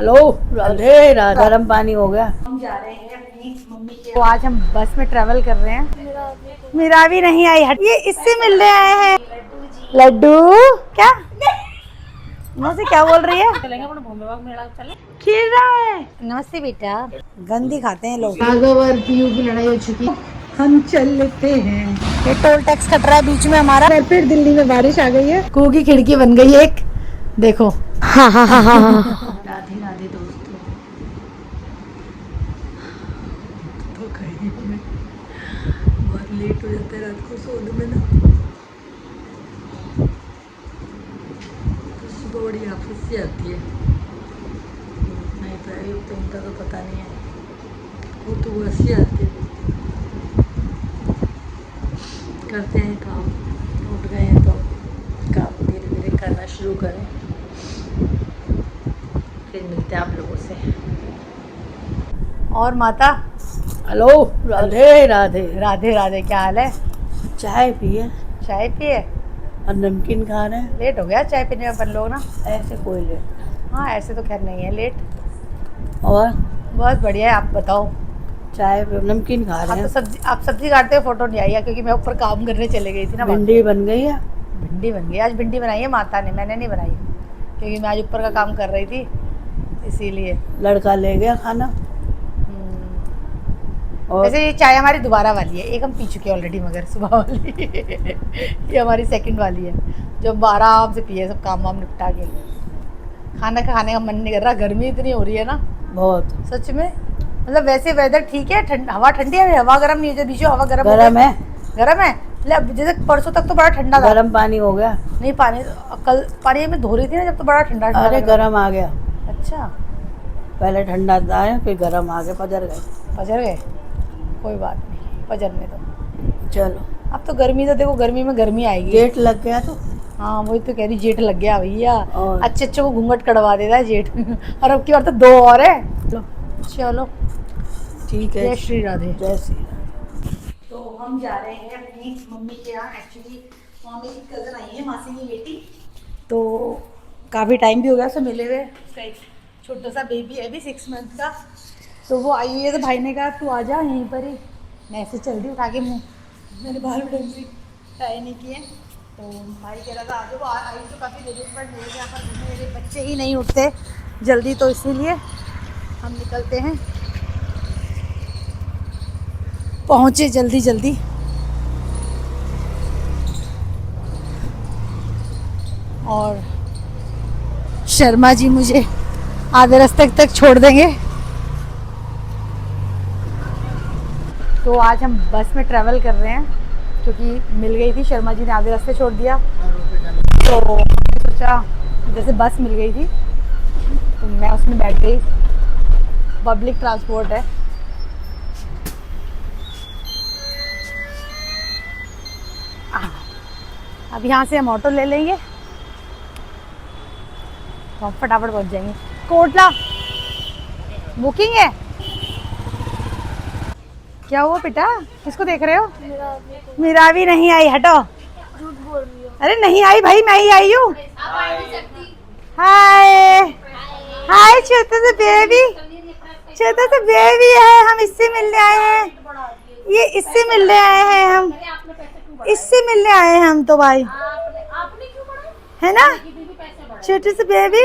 Hello, Radhe Radhe. गर्म पानी हो गया। हम जा रहे हैं अपनी मम्मी के। तो आज हम बस में ट्रेवल कर रहे हैं। मीरा भी नहीं आई। हट, ये इससे मिलने आए हैं। लड्डू क्या मुँह से क्या बोल रही है? चलेंगे अपने भूमि बाग मेला चले। खेल रहा है। नमस्ते बेटा। गंदी खाते हैं लोग। भागवर पीयू की लड़ाई हो चुकी। हम चलते हैं। ये टोल टैक्स कट रहा है बीच में हमारा। फिर दिल्ली में बारिश आ गई है। कुएं की खिड़की बन गई है एक। देखो। हाँ हाँ हाँ हाँ राधे राधे दोस्तों। तो कहीं में बहुत लेट हो जाता है रात को सोने में ना। तो सुबह बड़ी आफत सी आती है। नहीं तो अभी तो उनका तो पता नहीं है। वो तो वैसी आती है। करते हैं काम। उठ गए हैं तो काम धीरे धीरे करना शुरू करें। फिर मिलते हैं आप लोगों से। और माता। हेलो, राधे राधे। राधे राधे। क्या हाल है? चाय पिए चाय पिए और नमकीन खा रहे हैं। लेट हो गया चाय पीने में अपन लोग ना। ऐसे कोई लेट। हाँ ऐसे तो खैर नहीं है लेट। और बहुत बढ़िया है। आप बताओ। चाय पे नमकीन खा रहे आप हैं। तो आप सब्जी काटते हुए फोटो नहीं आई है क्योंकि मैं ऊपर काम करने चले गई थी ना। भिंडी बन गई है। भिंडी बन गई। आज भिंडी बनाई है माता ने, मैंने नहीं बनाई क्योंकि मैं आज ऊपर का काम कर रही थी इसीलिए। लड़का ले गया खाना। और वैसे ये चाय हमारी दोबारा वाली है। एक हम पी चुके हैं ऑलरेडी मगर सुबह वाली ये हमारी सेकंड वाली है जो हम आराम से पिए सब काम वाम निपटा के। खाना खाने का मन नहीं कर रहा। गर्मी इतनी हो रही है ना बहुत सच में। मतलब वैसे वेदर ठीक है। हवा ठंडी है। हवा गर्म नहीं है। बीच में हवा गर्म है। गर्म है। मतलब जैसे परसों तक तो बड़ा ठंडा था। गर्म पानी हो गया। नहीं पानी कल पानी में धो रही थी ना जब तो बड़ा ठंडा ठंडा अरे गर्म आ गया। अच्छा पहले ठंडा आया फिर गर्म आ गया। पजर गए। पजर गए। कोई बात नहीं पजरने दो। चलो अब तो गर्मी तो देखो गर्मी में गर्मी आएगी। जेठ लग गया तो। हाँ वही तो कह रही जेठ लग गया भैया। और अच्छे अच्छे को घूंघट कड़वा देता है जेठ और अब की बार तो 2 और है। चलो ठीक है। जय श्री राधे। जय श्री राधे। तो हम जा रहे हैं अपनी मम्मी के यहाँ। एक्चुअली मम्मी की कज़न आई है, मासी की बेटी। तो काफ़ी टाइम भी हो गया उसे मिले हुए। उसका एक छोटा सा बेबी है अभी 6 मंथ का। तो वो आई हुई है तो भाई ने कहा तू आ जा यहीं पर ही। मैं ऐसे चल रही उठा के मुँह। मैंने बाहर ढंग से ट्राई नहीं किए। तो भाई कह रहा था आज वो आई तो काफ़ी देर बट मेरे यहाँ पर मेरे बच्चे ही नहीं उठते जल्दी तो इसीलिए हम निकलते हैं। पहुँचे जल्दी जल्दी। और शर्मा जी मुझे आधे रास्ते तक छोड़ देंगे। तो आज हम बस में ट्रैवल कर रहे हैं क्योंकि मिल गई थी। शर्मा जी ने आधे रास्ते छोड़ दिया तो सोचा जैसे बस मिल गई थी तो मैं उसमें बैठ गई। पब्लिक ट्रांसपोर्ट है। अब यहाँ से हम ऑटो ले लेंगे तो हम फटाफट पहुँच जाएंगे। कोटला बुकिंग है। क्या हुआ बेटा? किसको देख रहे हो? मीरा भी नहीं आई। हटो। अरे नहीं आई भाई, मैं ही आई हूँ। हाय हाय छोटा सा बेबी। छोटा सा बेबी है। हम इससे मिलने आए हैं। ये इससे मिलने आए हैं। हम इससे मिलने आए हैं हम तो भाई है ना। छोटे से बेबी।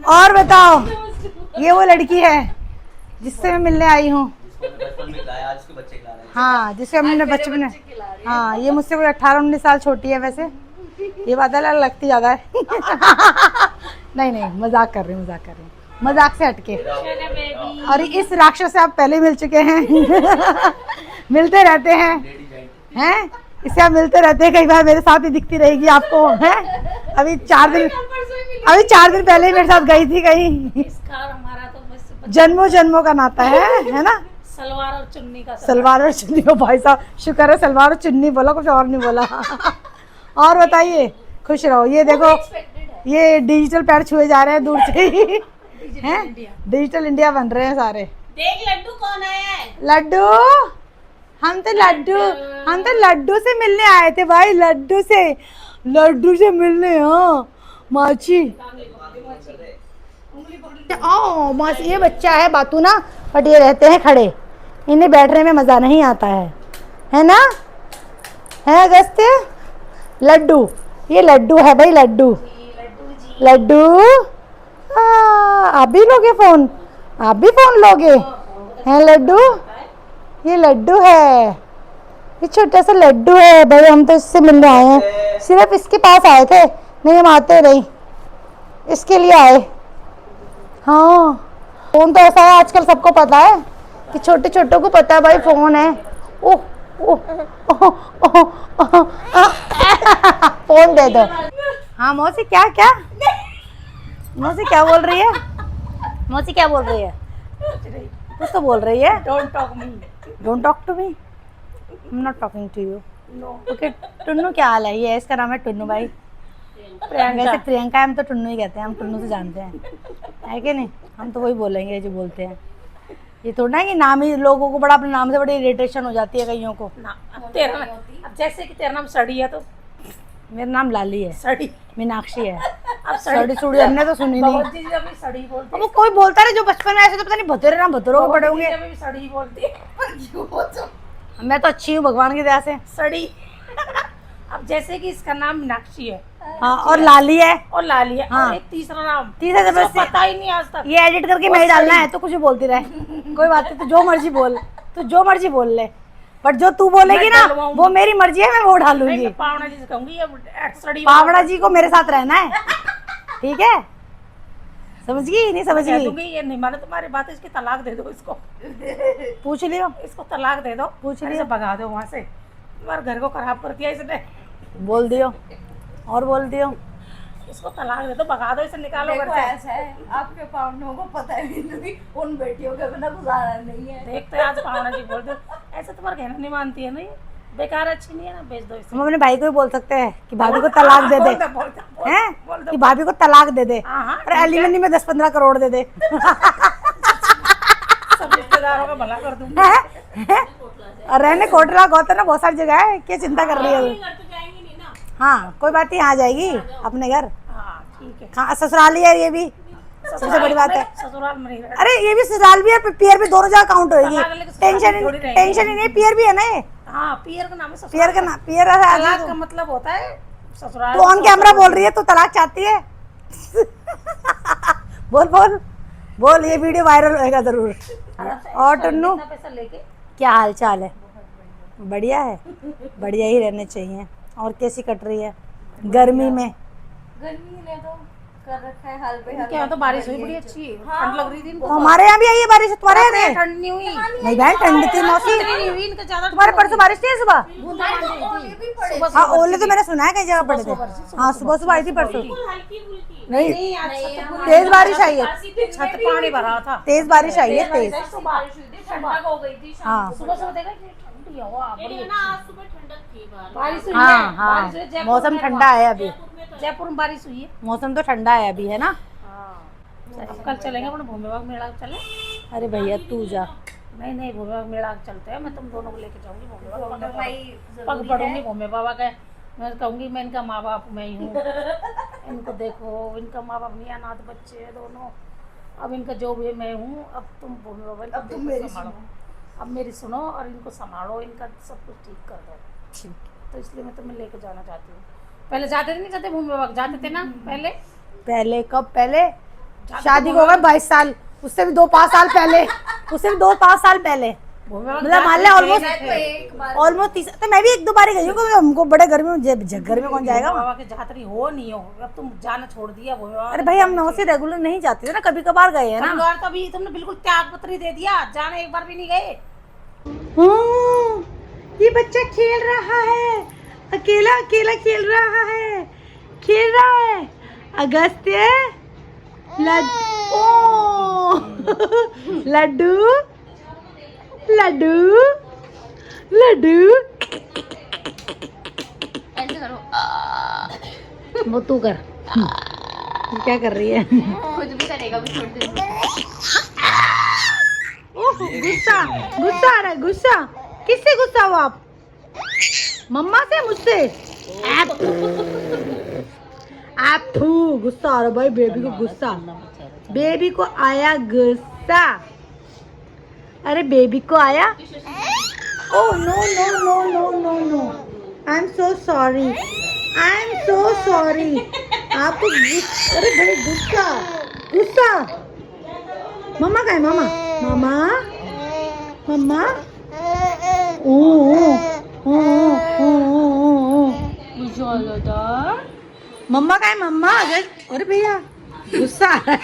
और बताओ ये वो लड़की है जिससे मैं मिलने आई हूँ। हाँ जिससे हमने बचपन में। हाँ ये मुझसे कोई 18-19 साल छोटी है वैसे। ये बात है लगती ज़्यादा है नहीं नहीं मजाक कर रही हूँ मजाक कर रही हूँ। मजाक से हटके। और इस राक्षस से आप पहले मिल चुके हैं मिलते रहते हैं इससे आप मिलते रहते हैं। कई बार मेरे साथ ही दिखती रहेगी आपको हैं। अभी 4 दिन पहले ही मेरे साथ गई थी कहीं। जन्मों जन्मों का नाता है ना। सलवार और चुन्नी का। सलवार और चुन्नी। ओ भाई साहब शुक्र है सलवार और चुन्नी बोला, कुछ और नहीं बोला और बताइए खुश रहो। ये देखो ये डिजिटल पैर छुए जा रहे हैं दूर से ही हैं। डिजिटल इंडिया बन रहे हैं सारे। देख लड्डू कौन आया है? लड्डू। हम तो लड्डू से मिलने आए थे भाई। लड्डू से मिलने। हाँ माची ओ मौसी, ये बच्चा है बातू ना, बट ये रहते हैं खड़े, इन्हें बैठने में मजा नहीं आता है ना? है अगस्त्य? लड्डू, ये लड्डू है भाई, लड्डू लड्डू। आप भी लोगे फोन? आप भी फोन लोगे? हैं लड्डू? ये लड्डू है, ये छोटा सा लड्डू है भाई। हम तो इससे मिलने आए हैं, सिर्फ इसके पास आए थे, नहीं हम आते नहीं, इसके लिए आए। हाँ, फोन तो ऐसा है आजकल, सबको पता है कि छोटे छोटों को पता है भाई फोन है। ओह ओह फोन दे दो। हाँ मौसी, क्या क्या मौसी क्या बोल रही है? मौसी क्या बोल रही है? कुछ तो बोल रही है। Don't talk me, don't talk to me, I am not talking to you. Okay Tunnu, क्या हाल है? ये इसका नाम है टुन्नू भाई। वैसे प्रियंका, हम तो टुन्नू ही कहते हैं, हम टुन्नू से जानते हैं, है कि नहीं? हम तो वही बोलेंगे जो बोलते हैं। ये थोड़ा ना कि नाम ही, लोगों को बड़ा अपने नाम से बड़ी इरिटेशन हो जाती है कईयों को। ना अब तेरा, अब जैसे कि तेरा नाम सड़ी है तो मेरा नाम लाली है, सड़ी, मीनाक्षी है। अब सड़ी सुड़ी हमने तो सुनी नहीं। भगवती जी अभी सड़ी बोलती अब वो कोई बोलता रहे, जो बचपन में ऐसे तो पता नहीं भतोरे नाम भतोरों को पड़े होंगे। अभी सड़ी बोलती है, क्यों बोलते हो? मैं तो अच्छी हूँ भगवान की दया से। सड़ी। अब जैसे कि इसका नाम मीनाक्षी है, हाँ, और लाली है, और लाली है, हाँ। और एक तीसरा नाम, तीसरा इसको जबरदस्ती पता ही नहीं आज तक। ये एडिट करके मैं ही डालना है, तो कुछ भी बोलती रहे, कोई बात नहीं, तू जो मर्जी बोल, तू जो मर्जी बोल ले, बट जो तू बोलेगी मैं ना डलवाऊंगी। वो मेरी मर्जी है, मैं वो नहीं, डालूंगी। मैं पावना जी से कहूंगी अब सड़ी। पावड़ा जी को मेरे साथ रहना है, ठीक है? समझ गई? नहीं समझ कह गई? दूंगी ये नहीं माने तुम्हारी बात, इसकी तलाक दे दो, इसको पूछ लियो, इसको तलाक दे दो, पूछ अरे लियो। से भगा दो वहाँ से, तुम्हारे घर को खराब कर दिया इसने, बोल दियो, और बोल दियो। इसको तलाक दे दो, भगा दो इसे, निकालो घर से। ऐसा है, आपके पावनों को पता है नहीं, उन बेटियों के बिना गुजारा नहीं है। देखते हैं आज पावना जी बोल दो, ऐसे तुम्हारा कहना नहीं मानती है, नहीं बेकार, अच्छी नहीं है ना, बेच दो इसे। हम अपने भाई को भी बोल सकते हैं कि भाभी को तलाक दे दे, हैं? कि भाभी को तलाक दे दे, हाँ, हाँ, अरे एलिमनी में 10-15 करोड़ दे दे। सब रिश्तेदारों का भला कर दूंगी। हैं? और रहने कोटला गौतम ना बहुत सारी जगह है, क्या चिंता कर रही है? जाएंगी नहीं ना। हाँ कोई बात नहीं, आ जाएगी अपने घर। हाँ ठीक है, हाँ ससुराल ही है ये भी, सबसे बड़ी बात है। ससुराल में नहीं रहना। अरे ये भी ससुराल भी है, पियर भी, दोनों जगह काउंट होगी। तलाक लेके ससुराल में थोड़ी रहेंगे। टेंशन ही नहीं, पियर भी है ना ये, हाँ पियर का नाम है ससुराल। पियर का ना, पियर तलाक का मतलब होता है ससुराल। तो ऑन कैमरा बोल रही है, तू तलाक चाहती है? बोल बोल बोल, ये वीडियो वायरल होएगा जरूर। और टन्नू, कितना पैसा लेके? क्या हाल चाल है? बढ़िया है, बढ़िया ही रहने चाहिए। और कैसी कट रही है गर्मी में? गर्मी ने तो कर रखा है हाल पे हाल। क्या तो बारिश हुई बड़ी अच्छी, ठंड लग रही थी इनको। तो हमारे यहाँ भी आई है बारिश, तुम्हारे यहाँ नहीं? ठंड नहीं हुई, नहीं बहन, ठंड थी मौसी। नहीं हुई इनका ज्यादा। तुम्हारे परसों बारिश थी सुबह? सुबह हाँ ओले तो मैंने सुना है कई जगह पड़े थे। हाँ सुबह सुबह आई थी परसों। नहीं नहीं आज छत पे तेज बारिश आई है, छत पानी भरा था। तेज बारिश आई है, तेज। बारिश हुई थी, ठंडक हो गई थी। हाँ सुबह सुबह देखा कि ठंडी हवा बड़ी अच्छी। बारिश हुई है, हाँ बारिश हुई है। हाँ, जयपुर मौसम में ठंडा है अभी, जयपुर में बारिश हुई है। मौसम तो ठंडा है अभी, है ना? अब कल चलेंगे अपने भूमि बाग मेला चले। अरे भैया तू जा। नहीं नहीं भूमि बाग मेला चलते हैं, मैं तुम दोनों को लेके जाऊंगी भूमि बाग, पग पड़ूंगी भूमि बाबा के। मैं कहूंगी मैं इनका माँ बाप मैं ही हूँ, इनको देखो, इनका माँ बाप नहीं, अनाथ बच्चे हैं दोनों। अब इनका जो भी मैं हूँ, अब तुम भूमि बाबा अब तुम मेरी संभालो, अब मेरी सुनो और इनको संभालो, इनका सब कुछ ठीक कर दो। ठीक, तो इसलिए मैं तुम्हें लेके जाना चाहती हूँ। पहले जाते थे नहीं जाते भूमि बाबा, जाते थे ना पहले? पहले कब? पहे शादी को हो गए 22 साल, उससे भी 2-5 साल पहले, उससे भी 2-5 साल पहले, मतलब मान ले ऑलमोस्ट 30। तो मैं भी 1-2 बार गई हूँ, क्योंकि हमको बड़े गर्मी में, घर में कौन जाएगा? बाबा के जातरी हो नहीं हो, अब तुम जाना छोड़ दिया भूमि बाबा। अरे भाई हम 9 से रेगुलर नहीं जाते थे ना, कभी कभार गए हैं ना। परिवार तो अभी तुमने बिल्कुल त्याग पत्री दे दिया, जाना एक बार भी नहीं गए। ये बच्चा खेल रहा है, अकेला अकेला खेल रहा है, खेल रहा है। अगस्त्य लड्डू लड्डू लड्डू, ऐसे करो, वो तू कर। क्या कर रही है? खुद भी करेगा भी थोड़ी देर में। गुस्सा गुस्सा आ रहा है, गुस्सा किससे गुस्सा हो आप? मम्मा से? मुझसे? आप गुस्सा आ रहा भाई, बेबी को गुस्सा, बेबी को आया गुस्सा। अरे बेबी को आया, oh no no no no no no, I am so sorry, I am so sorry. आपको अरे भाई गुस्सा गुस्सा। मम्मा का है, मम्मा मम्मा मम्मा, ओ मम्मा का है, मम्मा। अरे भैया गुस्सा आ रहा है।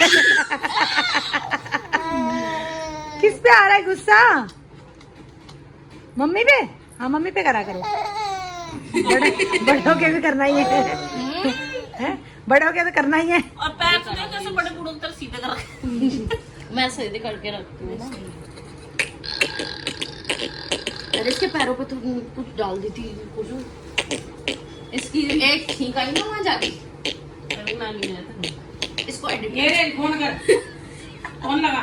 किस पे आ रहा है गुस्सा? मम्मी पे? हाँ मम्मी पे करा करो, बड़ों के भी करना ही है, बड़ों के तो करना ही है। और पैर से कैसे बड़े बूढ़ों की तरह सीधे कर मैं सीधे करके रखती हूँ ना। अरे इसके पैरों पे तो कुछ डाल दी थी कुछ, इसकी एक ठीक आई ना वहाँ जाके। इसको एडिट ये रे फोन कर, फोन लगा,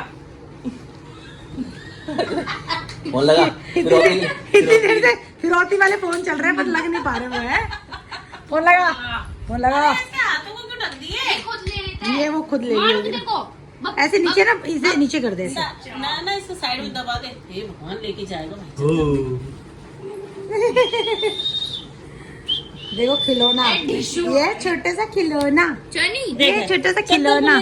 फोन लगा। इतनी देर से फिरौती वाले फोन चल रहे हैं पर लग नहीं पा रहे वो है। फोन लगा, फोन लगा। ये वो खुद ले लिया, ऐसे नीचे ना, इसे नीचे कर दे, ना इसको साइड में दबा दे। हे भगवान लेके जाएगा भाई। देखो खिलौना, ये छोटा सा खिलौना, ये छोटा सा खिलौना।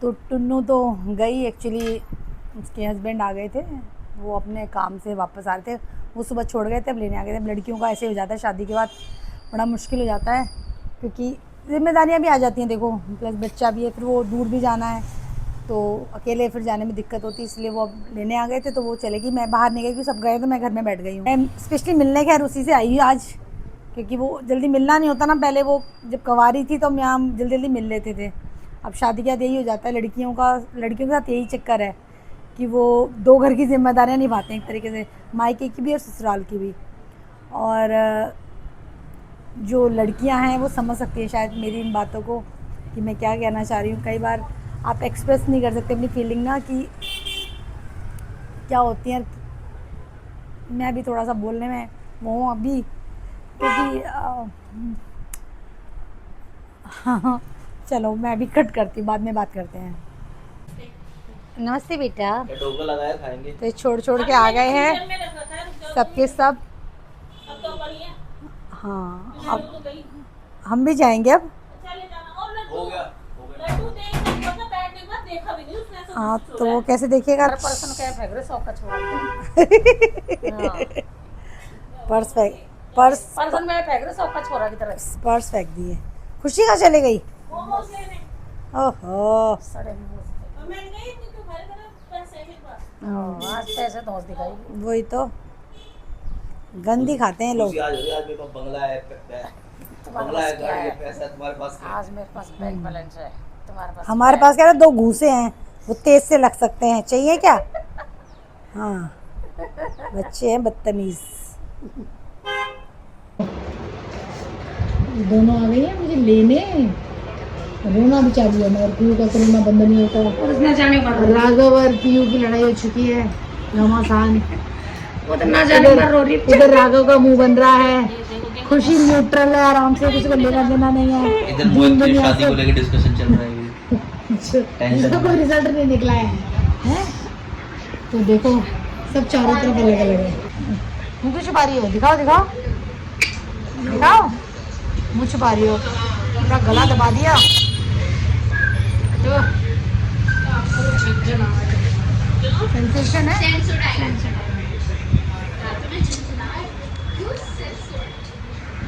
तो टुन्नू तो गई, एक्चुअली उसके हस्बैंड आ गए थे, वो अपने काम से वापस आ रहे थे, वो सुबह छोड़ गए थे, अब लेने आ गए थे। लड़कियों का ऐसे हो जाता है शादी के बाद, बड़ा मुश्किल हो जाता है क्योंकि जिम्मेदारियां भी आ जाती हैं, देखो प्लस बच्चा भी है, फिर वो दूर भी जाना है तो अकेले फिर जाने में दिक्कत होती है, इसलिए वो अब लेने आ गए थे। तो वो चलेगी, मैं बाहर नहीं गई क्योंकि सब गए तो मैं घर में बैठ गई हूँ। मैं स्पेशली मिलने खैर उसी से आई हूँ आज, क्योंकि वो जल्दी मिलना नहीं होता ना, पहले वो जब कवारी थी तो हम जल्दी जल्दी मिल लेते थे। अब शादी के बाद यही हो जाता है, लड़कियों के साथ यही चक्कर है कि वो दो घर की जिम्मेदारियाँ निभाते हैं एक तरीके से, मायके की भी और ससुराल की भी। और जो लड़कियां हैं वो समझ सकती हैं शायद मेरी इन बातों को कि मैं क्या कहना चाह रही हूँ। कई बार आप एक्सप्रेस नहीं कर सकते अपनी फीलिंग ना कि क्या होती है। मैं भी थोड़ा सा बोलने में वो हूँ अभी, क्योंकि हाँ चलो मैं भी कट करती हूँ, बाद में बात करते हैं। नमस्ते बेटा। ढोकला लगाया खाएंगे। तो छोड़ के आ गए हैं सबके सब। हाँ अब हम भी जाएंगे अब। हो गया। हाँ तो वो कैसे देखेगा? पर्स फेंक दिए। खुशी कहाँ चले गई? ओहो पैसे दोस्त दिखाई। वही तो गंदी खाते हैं लोग। आज मेरे पास बंगला है, गाड़ी है, पैसा तुम्हारे पास क्या है? आज मेरे पास बैंक बैलेंस है, तुम्हारे पास? हमारे पास क्या है, 2 घूसे हैं, वो तेज से लग सकते हैं, चाहिए क्या? हाँ बच्चे हैं बदतमीज। दोनों आ गई है मुझे लेने, रोना भी चालू है मगर पीयू का तो रोना बंद नहीं होता। राघव और पीयू की लड़ाई हो चुकी है घमासान। वो तो ना जाने पर रो रही। इधर राघव का मुंह बन रहा है, खुशी न्यूट्रल है, आराम से, किसी को लेना देना नहीं है। इधर मोहित की शादी को लेकर डिस्कशन चल रहा है, इसका कोई रिजल्ट नहीं निकला है, हैं? तो देखो सब चारों तरफ अलग अलग है। मुँह क्यों छुपा रही हो? दिखाओ दिखाओ दिखाओ, मुँह छुपा रही हो, पूरा गला दबा दिया। तो सेंसेशन है।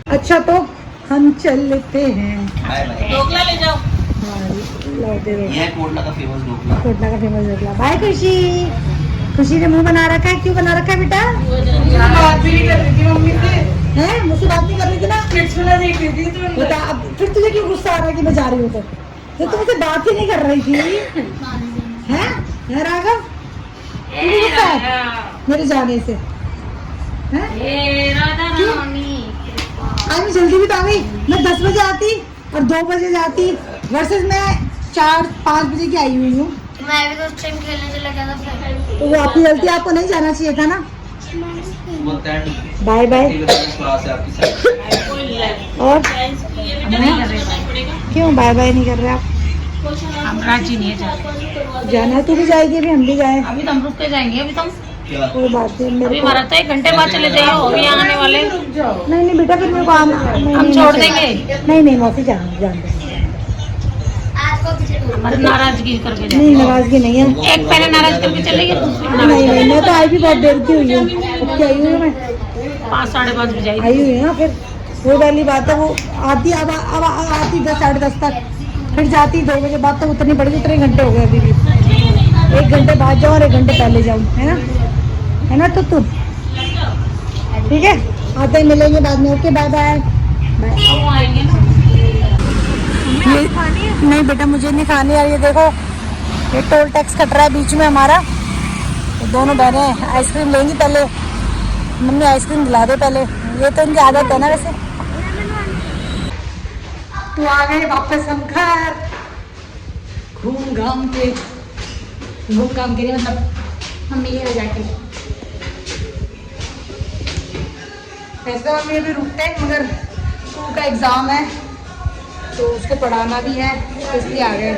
अच्छा तो हम चलते हैं। ढोकला ले जाओ। हाँ दे दो। ये कोटला का फेमस ढोकला। कोटला का फेमस ढोकला। बाय खुशी। खुशी ने मुंह बना रखा है, क्यों बना रखा है बेटा? बात भी नहीं कर रही थी मम्मी से। हैं मुझसे बात नहीं कर रही थी ना? चिड़चिड़ा देख रही थी तो बता अब फिर तुझे क्यों गुस्सा आ रहा है कि मैं जा रही हूँ? तो तुमसे बात ही नहीं कर रही थी, हैं? है राघव? क्यों गुस्सा है मेरे जाने से? हैं? आज मैं जल्दी भी तो आ गई। मैं 10 बजे आती और 2 बजे जाती, वर्सेस मैं 4-5 बजे की आई हुई हूँ। मैं भी तो उस टाइम खेलने चला गया था। तो वो आपकी गलती, आपको नहीं जाना चाहिए था ना। Bye bye. क्लास है आपकी साइड। और नहीं कर रहे क्यों बाय बाय नहीं कर रहे आप? हम राजी नहीं है जाने। जाना है, तू भी जाएगी, अभी हम भी जाए। अभी तो हम रुक के जाएंगे। अभी तो क्या? कोई बात नहीं, अभी मेरे को हमारा तो 1 घंटे बाद चले जाइए, अभी आने वाले। नहीं नहीं बेटा, फिर मेरे को आना, नहीं, हम नहीं, छोड़ नहीं, देंगे। नहीं नहीं मौसी जान जान दे। हमारी नाराजगी करके नहीं जाएंगे। नाराजगी नहीं है। एक पहले नाराज करके चले गए, दूसरी नाराज नहीं नहीं, मैं तो आई भी बहुत देर की हुई हूँ, अब की आई हुई हूँ मैं, 5 साढ़े 5 बजे आई जाएगी। हुई है ना। फिर वो वाली बात है, वो आती अब आती 10 साढ़े 10 तक, फिर जाती 2 बजे बाद, तो उतनी बड़ी उतने घंटे हो गए अभी भी। 1 घंटे बाद जाऊँ और 1 घंटे पहले जाऊँ, है ना तो तू ठीक है। आते हैं, मिलेंगे बाद में। Okay bye bye. वो आएंगे ना। नहीं बेटा मुझे नहीं खानी यार। ये देखो, ये टोल टैक्स कट रहा है बीच में हमारा, तो दोनों बहनें आइसक्रीम लेंगी। पहले मम्मी आइसक्रीम दिला दे पहले, ये तो इनकी आदत है ना वैसे। तो आ गए वापस हम घर, घूम घाम के मतलब मम्मी के यहाँ जाके। वैसे मम्मी अभी रुकते हैं, मगर स्कूल का एग्ज़ाम है तो उसको पढ़ाना भी है, तो इसलिए आ गए।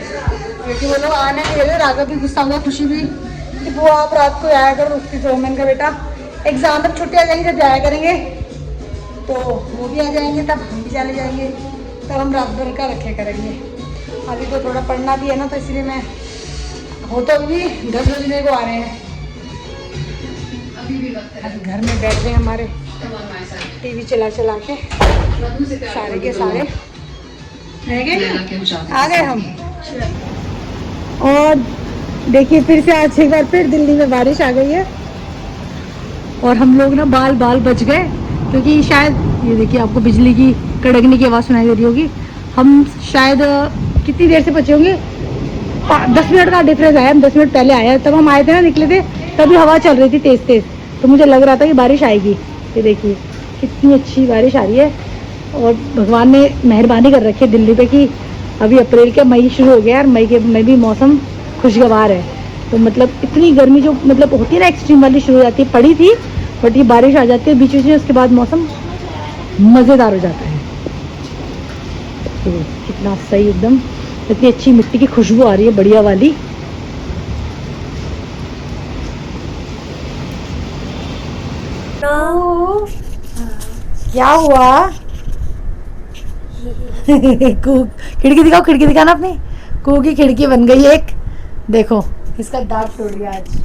क्योंकि वो लोग आने के लिए, राघव भी गुस्सा हुआ, खुशी भी कि वो आप रात को आया करो उसकी। तो मैंने कहा बेटा एग्ज़ाम तक छुट्टी आ जाएंगी, जब जाया करेंगे तो वो भी आ जाएंगे, तब हम भी चले जाएंगे, तब हम रात भर का रखे करेंगे। अभी तो थोड़ा पढ़ना भी है ना, तो इसलिए मैं हो तो अभी 10 बजने को आ रहे हैं। अभी घर में बैठ गए हमारे टीवी चला चला के, सारे के सारे रह गए, आ गए हम। और देखिए फिर से आज एक बार फिर दिल्ली में बारिश आ गई है, और हम लोग ना बाल बच गए, क्योंकि शायद ये देखिए आपको बिजली की कड़कने की आवाज़ सुनाई दे रही होगी। हम शायद कितनी देर से बचे होंगे, 10 मिनट का डिफरेंस आया, हम 10 मिनट पहले आया, तब हम आए थे ना, निकले थे, तभी हवा चल रही थी तेज़ तेज़, तो मुझे लग रहा था कि बारिश आएगी। ये देखिए कितनी अच्छी बारिश आ रही है, और भगवान ने मेहरबानी कर रखी है दिल्ली पे कि अभी अप्रैल के मई शुरू हो गया, और मई में भी मौसम खुशगवार है। तो मतलब इतनी गर्मी जो मतलब होती है ना एक्सट्रीम वाली, शुरू हो जाती है, पड़ी थी, बट ये बारिश आ जाती है बीच बीच में, उसके बाद मौसम मज़ेदार हो जाता है। तो कितना सही एकदम, इतनी अच्छी मिट्टी की खुशबू आ रही है, बढ़िया वाली। क्या हुआ? खिड़की दिखाओ, खिड़की दिखाना अपनी। कू की खिड़की बन गई एक, देखो इसका दांत टूट गया, आज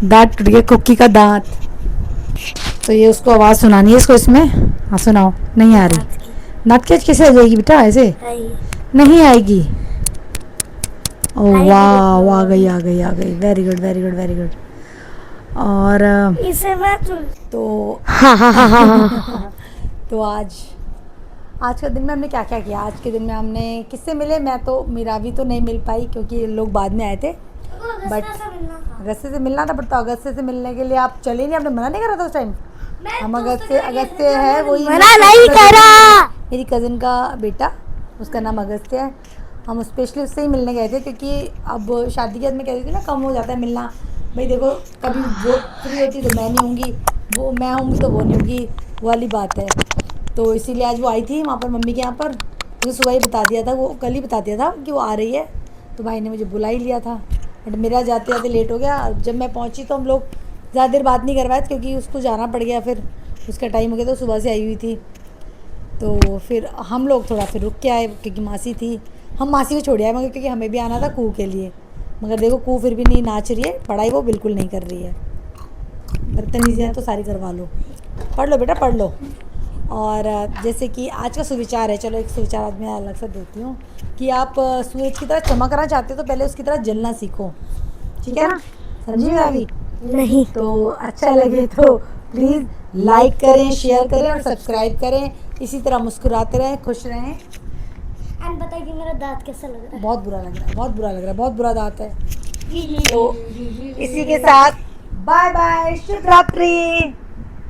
दांत टूट गया कुकी का दांत। तो ये उसको आवाज़ सुनानी है इसको, इसमें। हाँ सुनाओ। नहीं आ रही दांत की कैसे आ जाएगी बेटा, ऐसे नहीं आएगी। ओ वाह, आ गई आ गई आ गई, very good very good very good. और इसे मैं तो हाँ तो आज के दिन में हमने क्या क्या किया। आज के दिन में हमने किससे मिले, मैं तो मीरावी तो नहीं मिल पाई क्योंकि लोग बाद में आए थे, बट अगस्त्य से मिलना था, बट तो अगस्त्य से मिलने के लिए आप चले नहीं, आपने मना नहीं करा था उस टाइम। हम अगस्त्य है वही, मना नहीं करा, मेरी कज़न का बेटा, उसका नाम अगस्त्य है। हम स्पेशली उससे ही मिलने गए थे, क्योंकि अब शादी के बाद में कहती थी ना, कम हो जाता है मिलना। भाई देखो, कभी वो फ्री होती तो मैं नहीं होंगी, वो मैं होंगी तो वो नहीं होगी, वो वाली बात है। तो इसीलिए आज वो आई थी वहाँ पर मम्मी के यहाँ पर, मुझे सुबह ही बता दिया था, वो कल ही बता दिया था कि वो आ रही है, तो भाई ने मुझे बुला ही लिया था। बट मेरा जाते जाते लेट हो गया। जब मैं पहुँची तो हम लोग ज़्यादा देर बात नहीं करवाए, क्योंकि उसको जाना पड़ गया, फिर उसका टाइम हो गया, तो सुबह से आई हुई थी। तो फिर हम लोग थोड़ा फिर रुक के आए, क्योंकि मासी थी, हम मासी को छोड़ आए, मगर क्योंकि हमें भी आना था कू के लिए। मगर देखो कू फिर भी नहीं नाच रही है, पढ़ाई वो बिल्कुल नहीं कर रही है। बदतमीजियाँ तो सारी करवा लो, पढ़ लो बेटा पढ़ लो। और जैसे कि आज का सुविचार है, चलो एक सुविचार आज मैं अलग से देती हूँ, कि आप सूरज की तरह चमकना चाहते हो तो पहले उसकी तरह जलना सीखो, ठीक है ना? समझी मेरी? नहीं तो अच्छा लगे तो प्लीज़ लाइक करें, शेयर करें और सब्सक्राइब करें। इसी तरह मुस्कुराते रहें, खुश रहें। एंड बताइए कि मेरा दांत कैसा लग रहा है? बहुत बुरा लग रहा है, बहुत बुरा लग रहा है, बहुत बुरा दांत है। तो इसी के साथ बाय बाय, शुभ रात्रि।